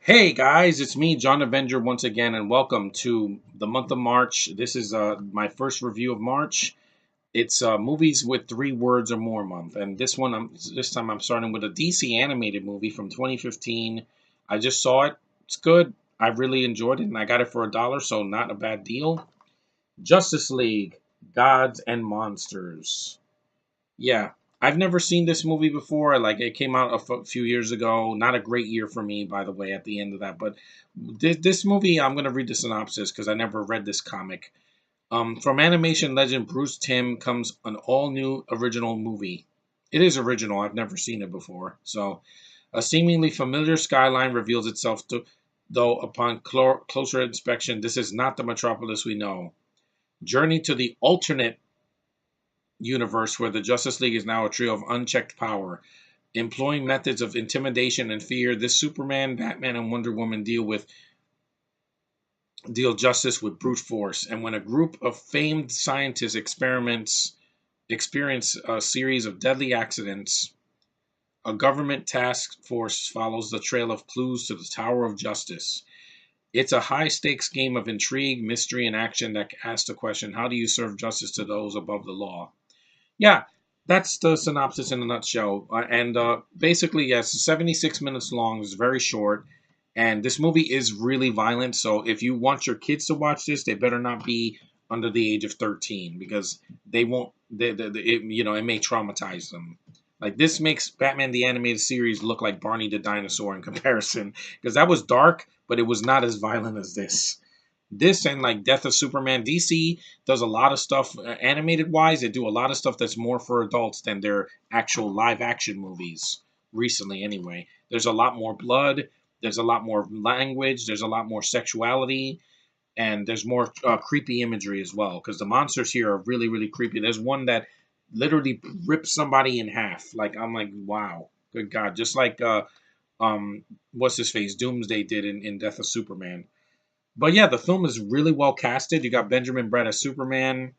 Hey guys, it's me, John Avenger, once again, and welcome to the month of March. This is my first review of March. It's movies with 3 words or more month, and this time I'm starting with a DC animated movie from 2015. I just saw it; it's good. I really enjoyed it, and I got it for $1, so not a bad deal. Justice League: Gods and Monsters. Yeah, I've never seen this movie before. Like it came out a few years ago. Not a great year for me, by the way. At the end of that, but this movie, I'm gonna read the synopsis because I never read this comic. From animation legend Bruce Timm comes an all new original movie. It is original. I've never seen it before. So, a seemingly familiar skyline reveals itself to, though upon closer inspection, this is not the metropolis we know. Journey to the alternate universe where the Justice League is now a trio of unchecked power. Employing methods of intimidation and fear, this Superman, Batman, and Wonder Woman deal justice with brute force. And when a group of famed scientists experience a series of deadly accidents, a government task force follows the trail of clues to the Tower of Justice. It's a high stakes game of intrigue, mystery, and action that asks the question: how do you serve justice to those above the law? Yeah, that's the synopsis in a nutshell. And basically, yes, 76 minutes long. It's very short. And this movie is really violent. So if you want your kids to watch this, they better not be under the age of 13 because they won't, it may traumatize them. Like this makes Batman the Animated Series look like Barney the Dinosaur in comparison because that was dark, but it was not as violent as this. This and like Death of Superman, DC does a lot of stuff animated wise. They do a lot of stuff that's more for adults than their actual live action movies recently, anyway. There's a lot more blood, there's a lot more language, there's a lot more sexuality, and there's more creepy imagery as well because the monsters here are really, really creepy. There's one that literally rips somebody in half. Like, I'm like, wow, good God. Just like, what's his face? Doomsday did in Death of Superman. But yeah, the film is really well casted. You got Benjamin Bratt as Superman.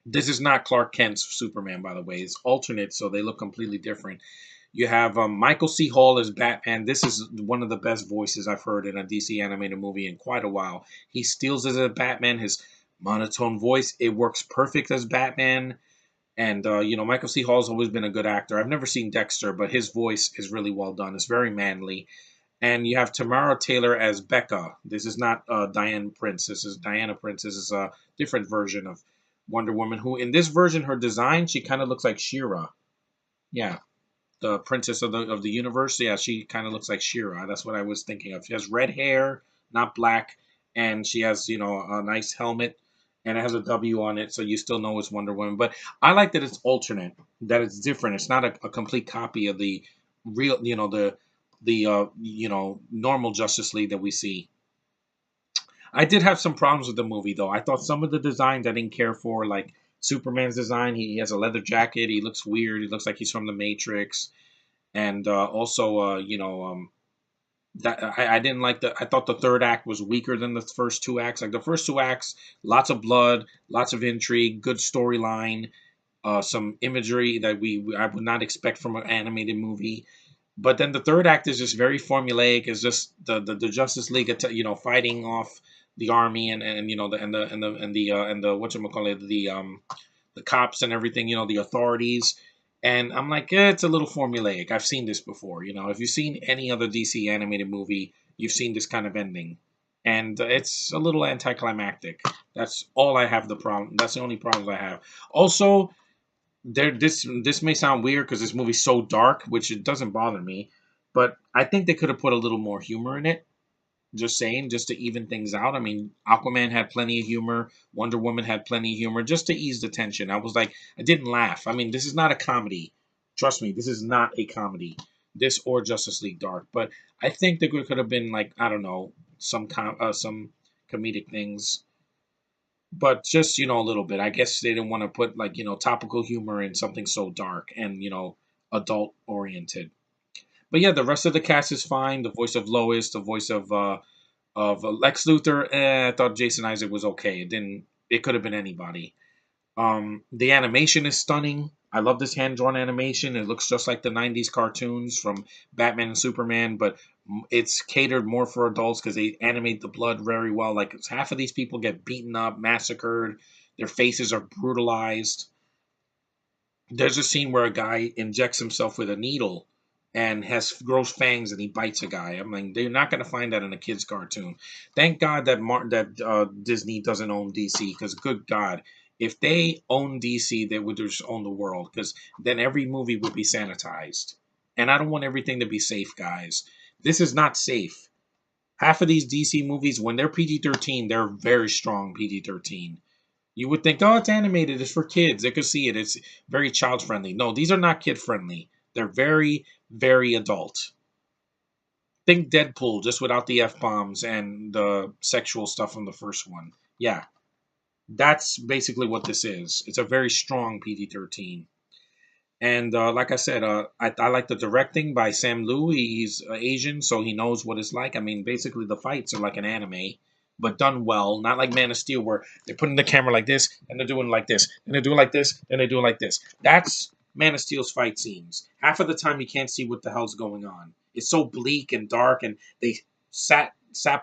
This is not Clark Kent's Superman, by the way. It's alternate, so they look completely different. You have Michael C. Hall as Batman. This is one of the best voices I've heard in a DC animated movie in quite a while. He steals as a Batman. His monotone voice, it works perfect as Batman. And Michael C. Hall's always been a good actor. I've never seen Dexter, but his voice is really well done. It's very manly. And you have Tamara Taylor as Becca. This is not Diane Prince. This is Diana Prince. This is a different version of Wonder Woman. Who in this version, her design, she kind of looks like Shira. Yeah, the princess of the universe. Yeah, she kind of looks like Shira. That's what I was thinking of. She has red hair, not black, and she has a nice helmet, and it has a W on it, so you still know it's Wonder Woman. But I like that it's alternate, that it's different. It's not a complete copy of the real, the normal Justice League that we see. I did have some problems with the movie though. I thought some of the designs I didn't care for, like Superman's design. He has a leather jacket. He looks weird. He looks like he's from the Matrix. And also, that I didn't like the. I thought the third act was weaker than the first 2 acts. Like the first 2 acts, lots of blood, lots of intrigue, good storyline, some imagery that I would not expect from an animated movie. But then the third act is just very formulaic. It's just the Justice League, fighting off the army and the whatchamacallit, the cops and everything, the authorities. And I'm like, it's a little formulaic. I've seen this before. If you've seen any other DC animated movie, you've seen this kind of ending. And it's a little anticlimactic. That's all I have the problem. That's the only problems I have. Also, this may sound weird because this movie's so dark, which it doesn't bother me, but I think they could have put a little more humor in it. Just saying, just to even things out. I mean, Aquaman had plenty of humor. Wonder Woman had plenty of humor, just to ease the tension. I was like, I didn't laugh. I mean, this is not a comedy. Trust me, this is not a comedy. This or Justice League Dark, but I think there could have been like, I don't know, some comedic things, but just a little bit. I guess they didn't want to put like topical humor in something so dark and adult oriented. But yeah, the rest of the cast is fine. The voice of Lois, the voice of Lex Luthor. I thought Jason Isaac was okay. It didn't. It could have been anybody. The animation is stunning. I love this hand drawn animation. It looks just like the '90s cartoons from Batman and Superman, but It's catered more for adults because they animate the blood very well. Like half of these people get beaten up, massacred, their faces are brutalized. There's a scene where a guy injects himself with a needle and has gross fangs and he bites a guy. I'm like, they're not going to find that in a kids' cartoon. Thank God that Disney doesn't own DC, because good God, if they own DC, they would just own the world, because then every movie would be sanitized. And I don't want everything to be safe, guys. This is not safe. Half of these DC movies, when they're PG-13, they're very strong PG-13. You would think, oh, it's animated, it's for kids. They could see it. It's very child friendly. No, these are not kid friendly. They're very, very adult. Think Deadpool, just without the F bombs and the sexual stuff from the first one. Yeah, that's basically what this is. It's a very strong PG 13. And like I said, I like the directing by Sam Liu. He's Asian, so he knows what it's like. I mean, basically, the fights are like an anime, but done well. Not like Man of Steel, where they're putting the camera like this, and they're doing like this, and they're doing like this, and they're doing like this. That's Man of Steel's fight scenes. Half of the time, you can't see what the hell's going on. It's so bleak and dark, and they sap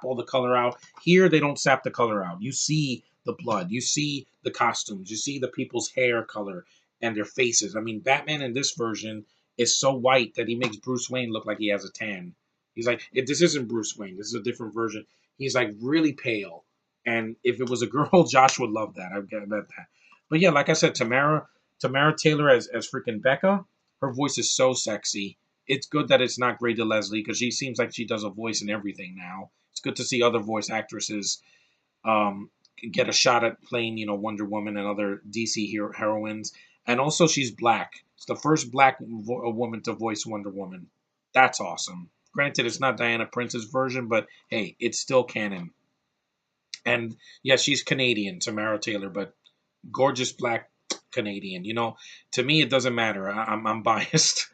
all the color out. Here, they don't sap the color out. You see the blood, you see the costumes, you see the people's hair color and their faces. I mean, Batman in this version is so white that he makes Bruce Wayne look like he has a tan. He's like, this isn't Bruce Wayne. This is a different version. He's like really pale. And if it was a girl, Josh would love that. I bet that. But yeah, like I said, Tamara Taylor as freaking Becca, her voice is so sexy. It's good that it's not Greta Leslie, because she seems like she does a voice in everything now. It's good to see other voice actresses um, get a shot at playing, Wonder Woman and other DC heroines. And also, she's black. It's the first black woman to voice Wonder Woman. That's awesome. Granted, it's not Diana Prince's version, but hey, it's still canon. And yeah, she's Canadian, Tamara Taylor, but gorgeous black Canadian. To me, it doesn't matter. I'm biased.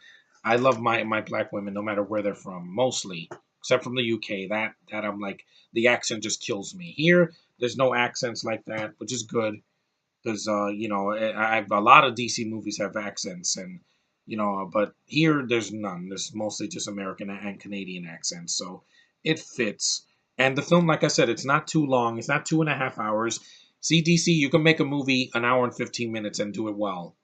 I love my black women, no matter where they're from, mostly, except from the UK. That I'm like, the accent just kills me. Here, there's no accents like that, which is good, because I've a lot of DC movies have accents, and but here there's none. There's mostly just American and Canadian accents, so it fits. And the film, like I said, it's not too long. It's not 2.5 hours. See, DC, you can make a movie an hour and 15 minutes and do it well.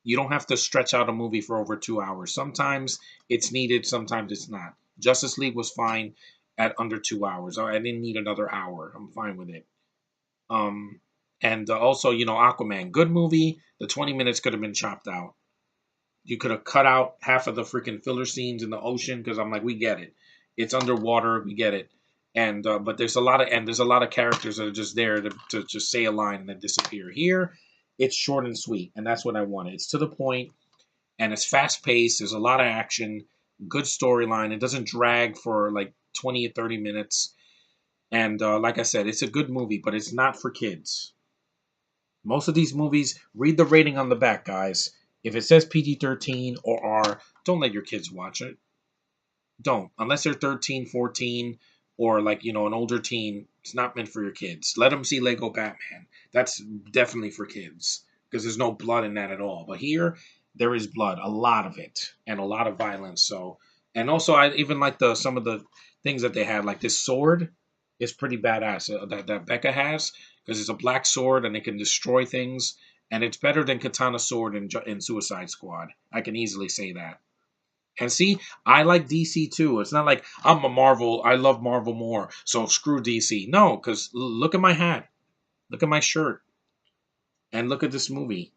You don't have to stretch out a movie for over 2 hours. Sometimes it's needed, sometimes it's not. Justice League was fine at under 2 hours. I didn't need another hour. I'm fine with it. Um, and also, Aquaman, good movie. The 20 minutes could have been chopped out. You could have cut out half of the freaking filler scenes in the ocean, because I'm like, we get it. It's underwater, we get it. And but there's a lot of characters that are just there to just say a line and then disappear. Here, it's short and sweet, and that's what I wanted. It's to the point, and it's fast paced. There's a lot of action, good storyline. It doesn't drag for like 20 or 30 minutes. And like I said, it's a good movie, but it's not for kids. Most of these movies, read the rating on the back, guys. If it says PG-13 or R, don't let your kids watch it. Don't. Unless they're 13, 14, or like, an older teen, it's not meant for your kids. Let them see Lego Batman. That's definitely for kids, because there's no blood in that at all. But here, there is blood, a lot of it, and a lot of violence. So, and also, I even like some of the things that they had, like this sword is pretty badass, that Becca has, because it's a black sword and it can destroy things, and it's better than Katana sword in Suicide Squad. I can easily say that. And see, I like DC too. It's not like I'm a Marvel. I love Marvel more, so screw DC. No, because look at my hat, look at my shirt, and look at this movie.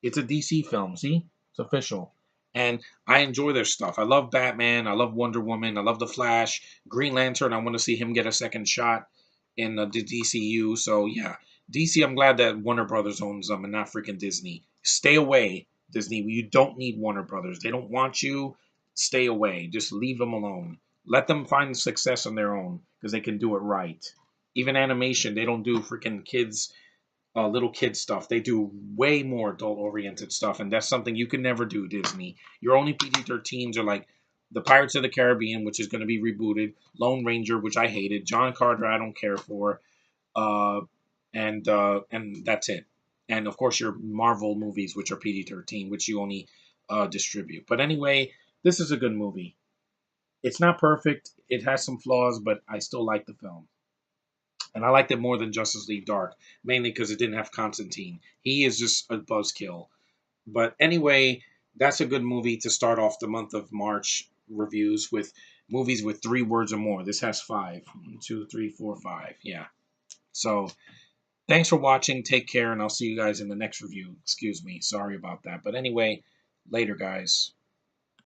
It's a DC film. See, it's official, and I enjoy their stuff. I love Batman. I love Wonder Woman. I love the Flash, Green Lantern. I want to see him get a second shot in the DCU. So yeah, DC. I'm glad that Warner Brothers owns them and not freaking Disney. Stay away, Disney. You don't need Warner Brothers. They don't want you. Stay away. Just leave them alone. Let them find success on their own, because they can do it right. Even animation, they don't do freaking kids, little kid stuff. They do way more adult oriented stuff, and that's something you can never do, Disney. Your only PG-13s are like the Pirates of the Caribbean, which is going to be rebooted, Lone Ranger, which I hated, John Carter, I don't care for, uh, and that's it. And of course, your Marvel movies, which are PG-13, which you only distribute. But anyway, this is a good movie. It's not perfect. It has some flaws, but I still like the film. And I liked it more than Justice League Dark, mainly because it didn't have Constantine. He is just a buzzkill. But anyway, that's a good movie to start off the month of March reviews with movies with 3 words or more. This has five. 1, 2, 3, 4, 5. Yeah. So thanks for watching. Take care, and I'll see you guys in the next review. Excuse me. Sorry about that. But anyway, later, guys.